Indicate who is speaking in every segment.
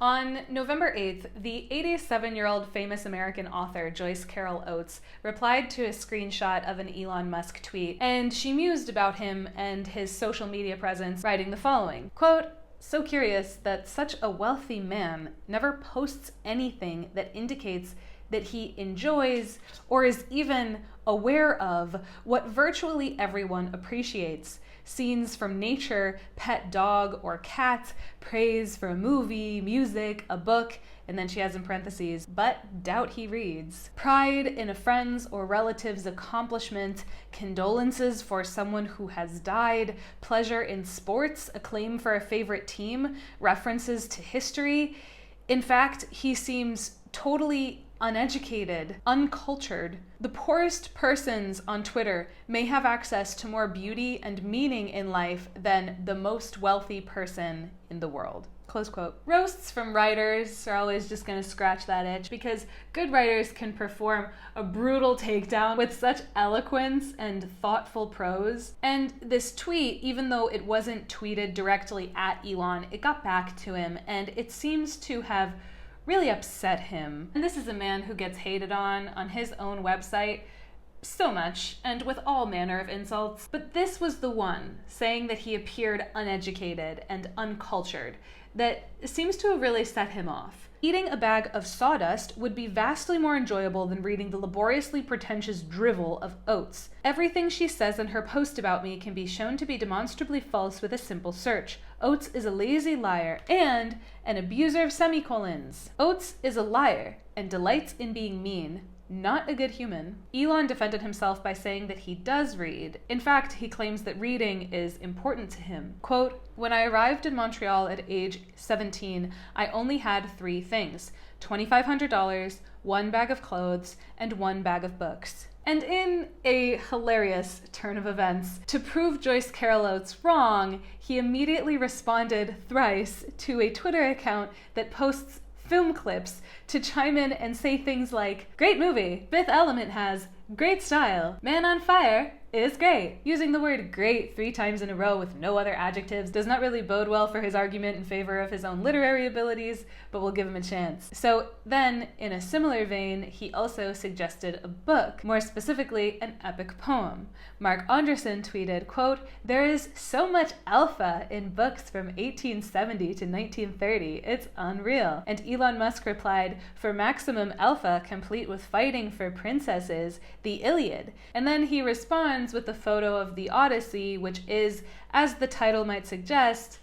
Speaker 1: On November 8th, the 87-year-old famous American author Joyce Carol Oates replied to a screenshot of an Elon Musk tweet, and she mused about him and his social media presence, writing the following, quote, "So curious that such a wealthy man never posts anything that indicates that he enjoys or is even aware of what virtually everyone appreciates. Scenes from nature, pet dog or cat, praise for a movie, music, a book," and then she has in parentheses, "but doubt he reads. Pride in a friend's or relative's accomplishment, condolences for someone who has died, pleasure in sports, acclaim for a favorite team, references to history. In fact, he seems totally uneducated, uncultured. The poorest persons on Twitter may have access to more beauty and meaning in life than the most wealthy person in the world." Close quote. Roasts from writers are always just going to scratch that itch because good writers can perform a brutal takedown with such eloquence and thoughtful prose. And this tweet, even though it wasn't tweeted directly at Elon, it got back to him, and it seems to have really upset him. And this is a man who gets hated on his own website so much, and with all manner of insults. But this was the one, saying that he appeared uneducated and uncultured, that seems to have really set him off. Eating a bag of sawdust would be vastly more enjoyable than reading the laboriously pretentious drivel of Oates. Everything she says in her post about me can be shown to be demonstrably false with a simple search. Oates is a lazy liar and an abuser of semicolons. Oates is a liar and delights in being mean. Not a good human. Elon defended himself by saying that he does read. In fact, he claims that reading is important to him. Quote, "When I arrived in Montreal at age 17, I only had 3 things: $2,500, 1 bag of clothes, and 1 bag of books." And in a hilarious turn of events, to prove Joyce Carol Oates wrong, he immediately responded thrice to a Twitter account that posts film clips to chime in and say things like, "Great movie, Fifth Element has great style, Man on Fire is great." Using the word great 3 times in a row with no other adjectives does not really bode well for his argument in favor of his own literary abilities, but we'll give him a chance. So then, in a similar vein, he also suggested a book, more specifically an epic poem. Mark Anderson tweeted, quote, "There is so much alpha in books from 1870 to 1930, it's unreal." And Elon Musk replied, "For maximum alpha, complete with fighting for princesses, the Iliad." And then he responds with a photo of the Odyssey, which is, as the title might suggest,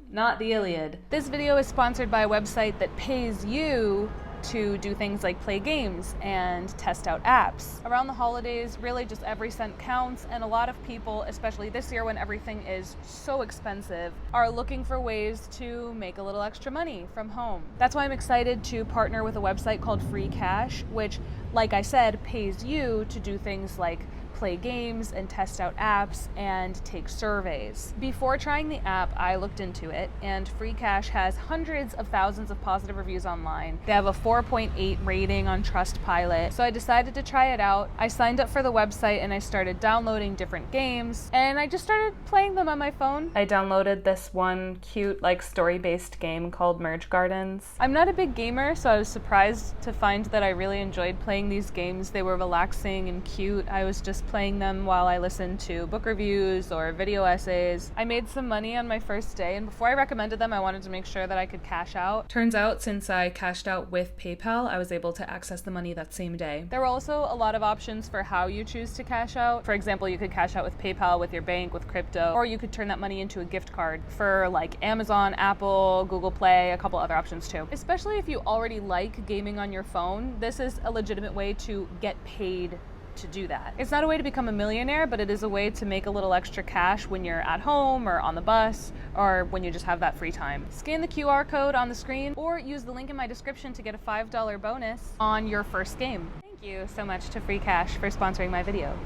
Speaker 1: not the Iliad. This video is sponsored by a website that pays you to do things like play games and test out apps. Around the holidays, really just every cent counts, and a lot of people, especially this year when everything is so expensive, are looking for ways to make a little extra money from home. That's why I'm excited to partner with a website called Free Cash, which, like I said, pays you to do things like play games and test out apps and take surveys. Before trying the app, I looked into it, and Free Cash has hundreds of thousands of positive reviews online. They have a 4.8 rating on Trustpilot, so I decided to try it out. I signed up for the website and I started downloading different games, and I just started playing them on my phone. I downloaded this one cute, story-based game called Merge Gardens. I'm not a big gamer, so I was surprised to find that I really enjoyed playing these games. They were relaxing and cute. I was just playing them while I listened to book reviews or video essays. I made some money on my first day, and before I recommended them, I wanted to make sure that I could cash out. Turns out, since I cashed out with PayPal, I was able to access the money that same day. There were also a lot of options for how you choose to cash out. For example, you could cash out with PayPal, with your bank, with crypto, or you could turn that money into a gift card for Amazon, Apple, Google Play, a couple other options too. Especially if you already like gaming on your phone, this is a legitimate way to get paid to do that. It's not a way to become a millionaire, but it is a way to make a little extra cash when you're at home or on the bus or when you just have that free time. Scan the QR code on the screen or use the link in my description to get a $5 bonus on your first game. Thank you so much to Free Cash for sponsoring my video.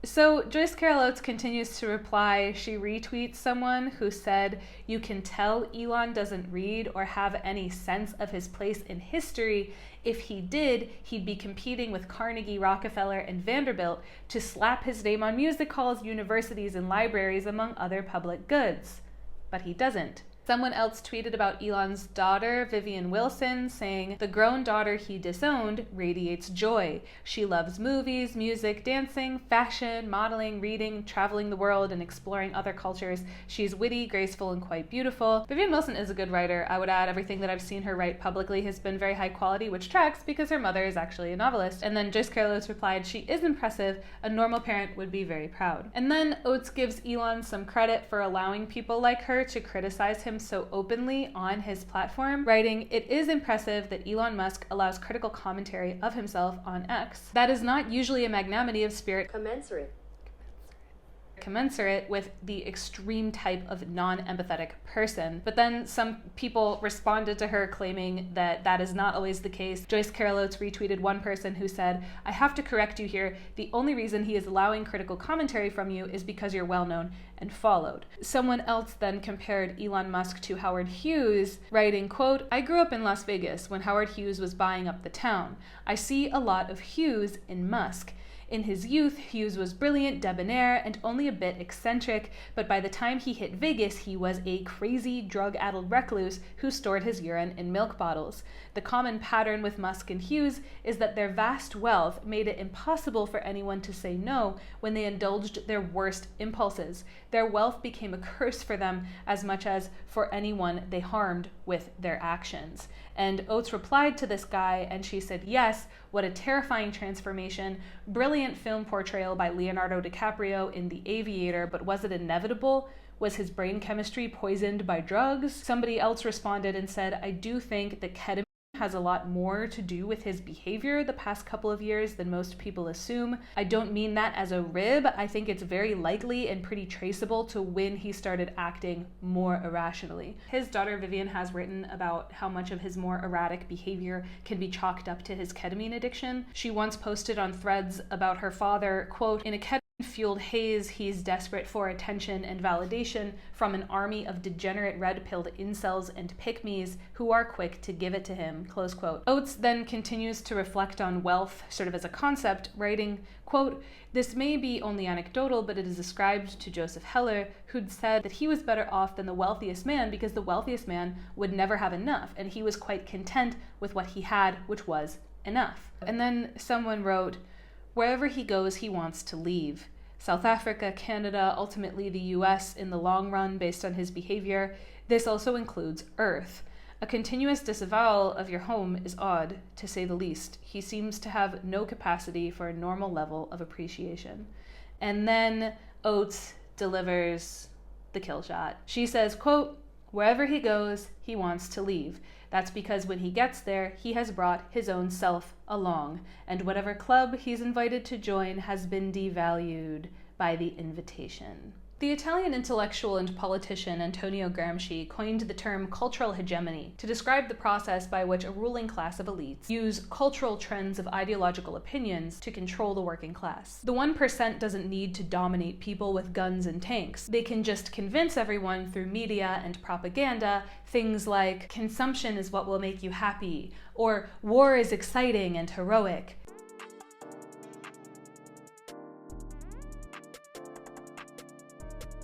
Speaker 1: So Joyce Carol Oates continues to reply. She retweets someone who said, "You can tell Elon doesn't read or have any sense of his place in history. If he did, he'd be competing with Carnegie, Rockefeller, and Vanderbilt to slap his name on music halls, universities, and libraries, among other public goods. But he doesn't." Someone else tweeted about Elon's daughter, Vivian Wilson, saying, "The grown daughter he disowned radiates joy. She loves movies, music, dancing, fashion, modeling, reading, traveling the world, and exploring other cultures. She's witty, graceful, and quite beautiful." Vivian Wilson is a good writer. I would add everything that I've seen her write publicly has been very high quality, which tracks because her mother is actually a novelist. And then Joyce Carol Oates replied, "She is impressive. A normal parent would be very proud." And then Oates gives Elon some credit for allowing people like her to criticize him so openly on his platform, writing, "It is impressive that Elon Musk allows critical commentary of himself on X. That is not usually a magnanimity of spirit commensurate with the extreme type of non-empathetic person." But then some people responded to her claiming that that is not always the case. Joyce Carol Oates retweeted one person who said, "I have to correct you here. The only reason he is allowing critical commentary from you is because you're well known and followed." Someone else then compared Elon Musk to Howard Hughes, writing, quote, "I grew up in Las Vegas when Howard Hughes was buying up the town. I see a lot of Hughes in Musk. In his youth, Hughes was brilliant, debonair, and only a bit eccentric, but by the time he hit Vegas, he was a crazy, drug-addled recluse who stored his urine in milk bottles. The common pattern with Musk and Hughes is that their vast wealth made it impossible for anyone to say no when they indulged their worst impulses. Their wealth became a curse for them as much as for anyone they harmed with their actions." And Oates replied to this guy, and she said, "Yes, what a terrifying transformation. Brilliant film portrayal by Leonardo DiCaprio in The Aviator, but was it inevitable? Was his brain chemistry poisoned by drugs?" Somebody else responded and said, "I do think that ketamine has a lot more to do with his behavior the past couple of years than most people assume. I don't mean that as a rib. I think it's very likely and pretty traceable to when he started acting more irrationally." His daughter Vivian has written about how much of his more erratic behavior can be chalked up to his ketamine addiction. She once posted on Threads about her father, quote, "In a ketamine-fueled haze, he's desperate for attention and validation from an army of degenerate red-pilled incels and pick-me's who are quick to give it to him," close quote. Oates then continues to reflect on wealth sort of as a concept, writing, quote, "This may be only anecdotal, but it is ascribed to Joseph Heller, who'd said that he was better off than the wealthiest man because the wealthiest man would never have enough, and he was quite content with what he had, which was enough." And then someone wrote, "Wherever he goes, he wants to leave. South Africa, Canada, ultimately the US in the long run based on his behavior. This also includes Earth. A continuous disavowal of your home is odd, to say the least. He seems to have no capacity for a normal level of appreciation." And then Oates delivers the kill shot. She says, quote, "Wherever he goes, he wants to leave. That's because when he gets there, he has brought his own self along, and whatever club he's invited to join has been devalued by the invitation." The Italian intellectual and politician Antonio Gramsci coined the term cultural hegemony to describe the process by which a ruling class of elites use cultural trends of ideological opinions to control the working class. The 1% doesn't need to dominate people with guns and tanks. They can just convince everyone through media and propaganda things like consumption is what will make you happy, or war is exciting and heroic.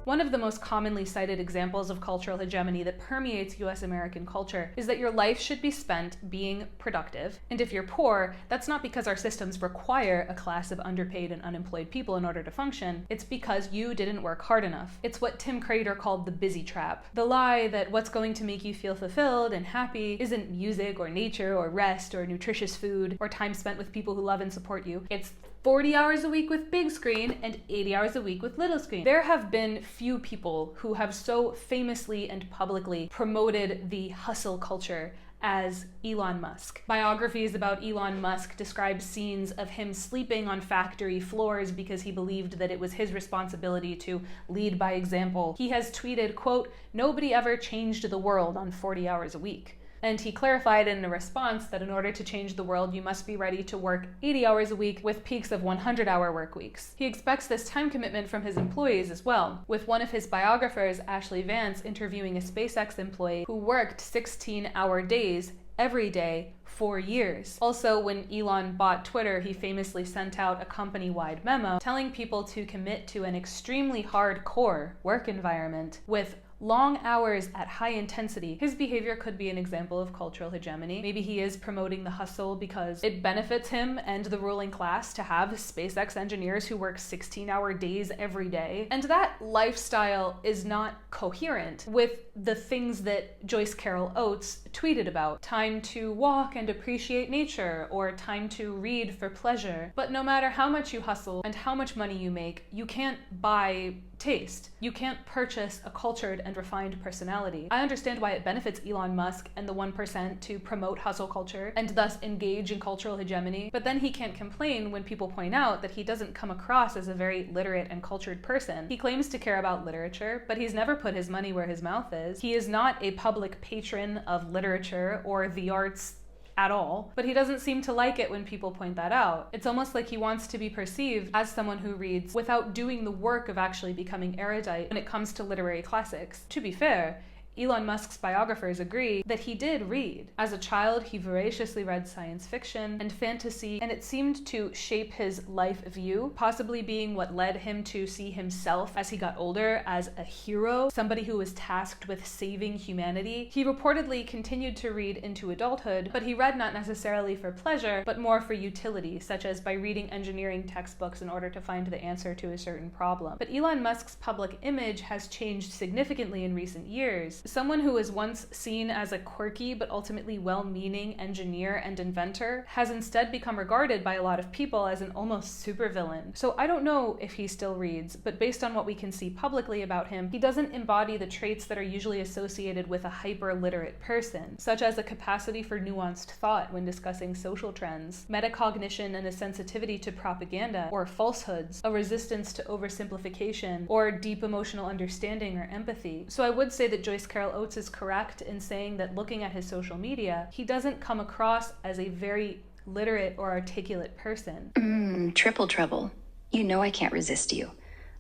Speaker 1: One of the most commonly cited examples of cultural hegemony that permeates US American culture is that your life should be spent being productive, and if you're poor, that's not because our systems require a class of underpaid and unemployed people in order to function, it's because you didn't work hard enough. It's what Tim Crater called the busy trap. The lie that what's going to make you feel fulfilled and happy isn't music or nature or rest or nutritious food or time spent with people who love and support you. It's 40 hours a week with big screen and 80 hours a week with little screen. There have been few people who have so famously and publicly promoted the hustle culture as Elon Musk. Biographies about Elon Musk describe scenes of him sleeping on factory floors because he believed that it was his responsibility to lead by example. He has tweeted, quote, "Nobody ever changed the world on 40 hours a week." And he clarified in a response that in order to change the world, you must be ready to work 80 hours a week with peaks of 100-hour work weeks. He expects this time commitment from his employees as well, with one of his biographers, Ashley Vance, interviewing a SpaceX employee who worked 16-hour days every day for years. Also, when Elon bought Twitter, he famously sent out a company-wide memo telling people to commit to an extremely hardcore work environment with long hours at high intensity. His behavior could be an example of cultural hegemony. Maybe he is promoting the hustle because it benefits him and the ruling class to have SpaceX engineers who work 16-hour days every day. And that lifestyle is not coherent with the things that Joyce Carol Oates tweeted about. Time to walk and appreciate nature, or time to read for pleasure. But no matter how much you hustle and how much money you make, you can't buy taste. You can't purchase a cultured and refined personality. I understand why it benefits Elon Musk and the 1% to promote hustle culture and thus engage in cultural hegemony, but then he can't complain when people point out that he doesn't come across as a very literate and cultured person. He claims to care about literature, but he's never put his money where his mouth is. He is not a public patron of literature or the arts at all, but he doesn't seem to like it when people point that out. It's almost like he wants to be perceived as someone who reads without doing the work of actually becoming erudite when it comes to literary classics. To be fair, Elon Musk's biographers agree that he did read. As a child, he voraciously read science fiction and fantasy, and it seemed to shape his life view, possibly being what led him to see himself as he got older as a hero, somebody who was tasked with saving humanity. He reportedly continued to read into adulthood, but he read not necessarily for pleasure, but more for utility, such as by reading engineering textbooks in order to find the answer to a certain problem. But Elon Musk's public image has changed significantly in recent years. Someone who was once seen as a quirky but ultimately well-meaning engineer and inventor has instead become regarded by a lot of people as an almost supervillain. So I don't know if he still reads, but based on what we can see publicly about him, he doesn't embody the traits that are usually associated with a hyper-literate person, such as a capacity for nuanced thought when discussing social trends, metacognition and a sensitivity to propaganda or falsehoods, a resistance to oversimplification, or deep emotional understanding or empathy. So I would say that Joyce Carol Oates is correct in saying that looking at his social media, he doesn't come across as a very literate or articulate person.
Speaker 2: Triple trouble. You know I can't resist you.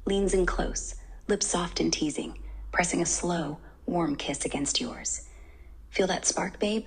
Speaker 2: Leans in close, lips soft and teasing, pressing a slow, warm kiss against yours. Feel that spark, babe?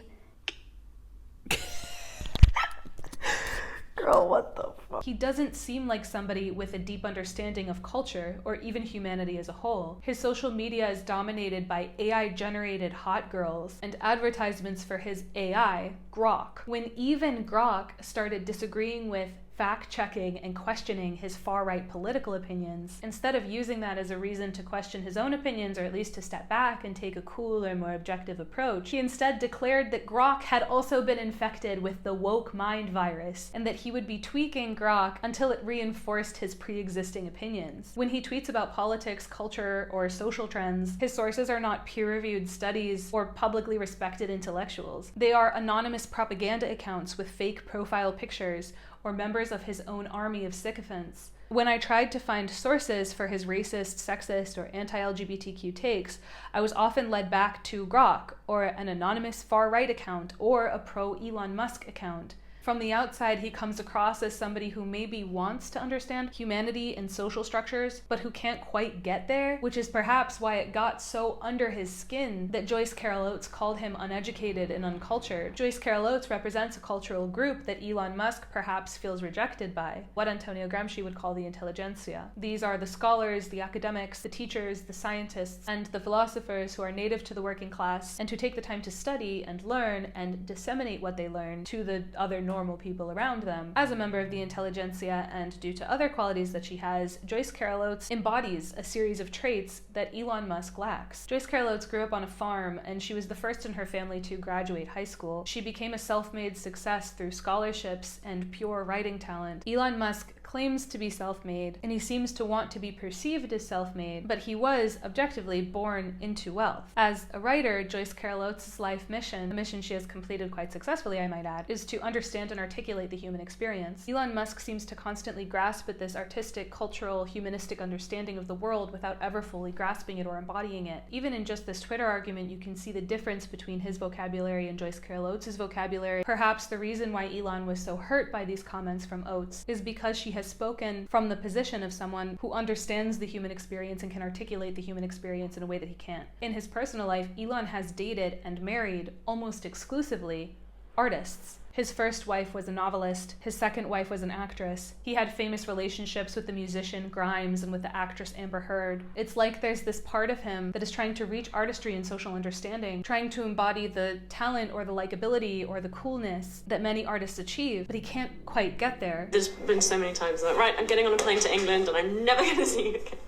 Speaker 3: Girl, what the fuck?
Speaker 1: He doesn't seem like somebody with a deep understanding of culture or even humanity as a whole. His social media is dominated by AI-generated hot girls and advertisements for his AI, Grok. When even Grok started disagreeing with fact-checking and questioning his far-right political opinions, instead of using that as a reason to question his own opinions or at least to step back and take a cool or more objective approach, he instead declared that Grok had also been infected with the woke mind virus and that he would be tweaking Grok until it reinforced his pre-existing opinions. When he tweets about politics, culture, or social trends, his sources are not peer-reviewed studies or publicly respected intellectuals. They are anonymous propaganda accounts with fake profile pictures or members of his own army of sycophants. When I tried to find sources for his racist, sexist, or anti-LGBTQ takes, I was often led back to Grok, or an anonymous far-right account, or a pro-Elon Musk account. From the outside, he comes across as somebody who maybe wants to understand humanity and social structures, but who can't quite get there, which is perhaps why it got so under his skin that Joyce Carol Oates called him uneducated and uncultured. Joyce Carol Oates represents a cultural group that Elon Musk perhaps feels rejected by, what Antonio Gramsci would call the intelligentsia. These are the scholars, the academics, the teachers, the scientists, and the philosophers who are native to the working class and who take the time to study and learn and disseminate what they learn to the other normal people around them. As a member of the intelligentsia and due to other qualities that she has, Joyce Carol Oates embodies a series of traits that Elon Musk lacks. Joyce Carol Oates grew up on a farm and she was the first in her family to graduate high school. She became a self-made success through scholarships and pure writing talent. Elon Musk claims to be self-made, and he seems to want to be perceived as self-made, but he was, objectively, born into wealth. As a writer, Joyce Carol Oates' life mission, a mission she has completed quite successfully, I might add, is to understand and articulate the human experience. Elon Musk seems to constantly grasp at this artistic, cultural, humanistic understanding of the world without ever fully grasping it or embodying it. Even in just this Twitter argument, you can see the difference between his vocabulary and Joyce Carol Oates' vocabulary. Perhaps the reason why Elon was so hurt by these comments from Oates is because she has spoken from the position of someone who understands the human experience and can articulate the human experience in a way that he can't. In his personal life, Elon has dated and married almost exclusively artists. His first wife was a novelist. His second wife was an actress. He had famous relationships with the musician Grimes and with the actress Amber Heard. It's like there's this part of him that is trying to reach artistry and social understanding, trying to embody the talent or the likability or the coolness that many artists achieve, but he can't quite get there.
Speaker 3: There's been so many times that, right, I'm getting on a plane to England and I'm never going to see you again.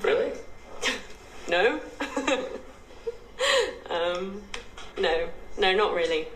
Speaker 4: Really?
Speaker 3: No. No, not really.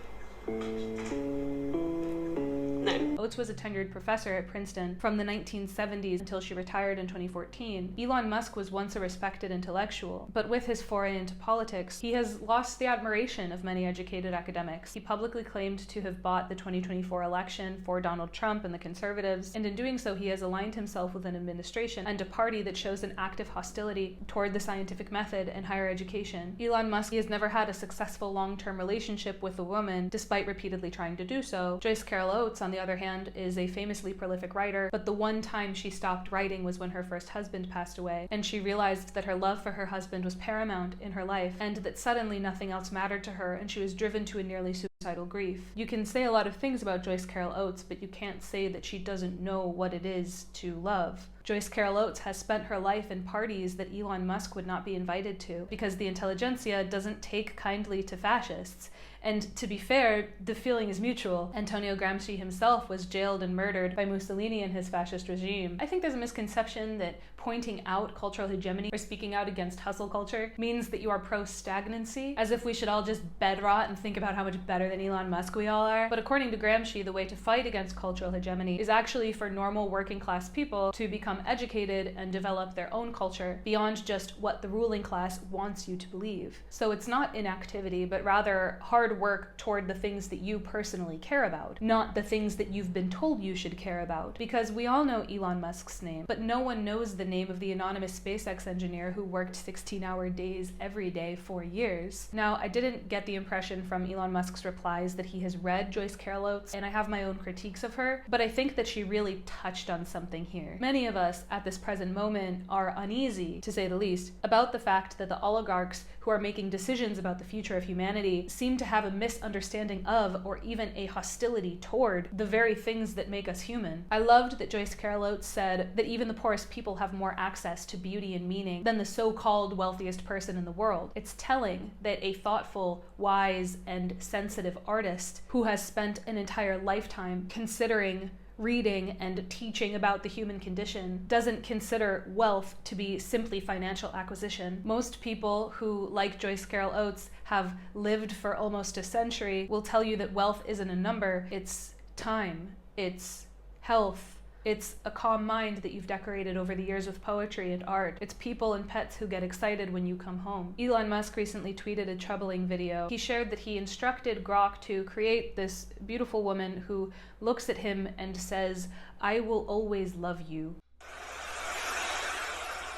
Speaker 1: Oates was a tenured professor at Princeton from the 1970s until she retired in 2014. Elon Musk was once a respected intellectual, but with his foray into politics, he has lost the admiration of many educated academics. He publicly claimed to have bought the 2024 election for Donald Trump and the conservatives, and in doing so, he has aligned himself with an administration and a party that shows an active hostility toward the scientific method and higher education. Elon Musk has never had a successful long-term relationship with a woman, despite repeatedly trying to do so. Joyce Carol Oates, on the other hand, is a famously prolific writer, but the one time she stopped writing was when her first husband passed away, and she realized that her love for her husband was paramount in her life, and that suddenly nothing else mattered to her, and she was driven to a nearly suicidal grief. You can say a lot of things about Joyce Carol Oates, but you can't say that she doesn't know what it is to love. Joyce Carol Oates has spent her life in parties that Elon Musk would not be invited to, because the intelligentsia doesn't take kindly to fascists. And to be fair, the feeling is mutual. Antonio Gramsci himself was jailed and murdered by Mussolini and his fascist regime. I think there's a misconception that pointing out cultural hegemony or speaking out against hustle culture means that you are pro-stagnancy, as if we should all just bed rot and think about how much better than Elon Musk we all are. But according to Gramsci, the way to fight against cultural hegemony is actually for normal working class people to become educated and develop their own culture beyond just what the ruling class wants you to believe. So it's not inactivity, but rather hard work toward the things that you personally care about, not the things that you've been told you should care about. Because we all know Elon Musk's name, but no one knows the name of the anonymous SpaceX engineer who worked 16-hour days every day for years. Now, I didn't get the impression from Elon Musk's replies that he has read Joyce Carol Oates, and I have my own critiques of her, but I think that she really touched on something here. Many of us at this present moment are uneasy, to say the least, about the fact that the oligarchs who are making decisions about the future of humanity seem to have a misunderstanding of, or even a hostility toward, the very things that make us human. I loved that Joyce Carol Oates said that even the poorest people have more access to beauty and meaning than the so-called wealthiest person in the world. It's telling that a thoughtful, wise, and sensitive artist who has spent an entire lifetime considering reading and teaching about the human condition doesn't consider wealth to be simply financial acquisition. Most people who, like Joyce Carol Oates, have lived for almost a century will tell you that wealth isn't a number, it's time, it's health, it's a calm mind that you've decorated over the years with poetry and art. It's people and pets who get excited when you come home. Elon Musk recently tweeted a troubling video. He shared that he instructed Grok to create this beautiful woman who looks at him and says, "I will always love you."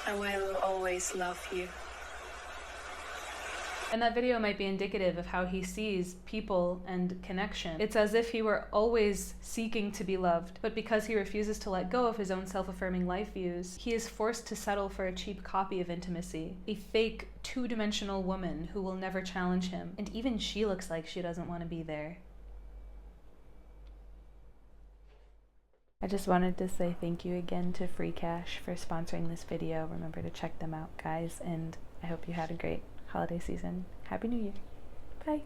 Speaker 5: I will always love you.
Speaker 1: And that video might be indicative of how he sees people and connection. It's as if he were always seeking to be loved, but because he refuses to let go of his own self-affirming life views, he is forced to settle for a cheap copy of intimacy, a fake, two-dimensional woman who will never challenge him, and even she looks like she doesn't want to be there. I just wanted to say thank you again to Free Cash for sponsoring this video. Remember to check them out, guys, and I hope you had a great holiday season. Happy New Year. Bye.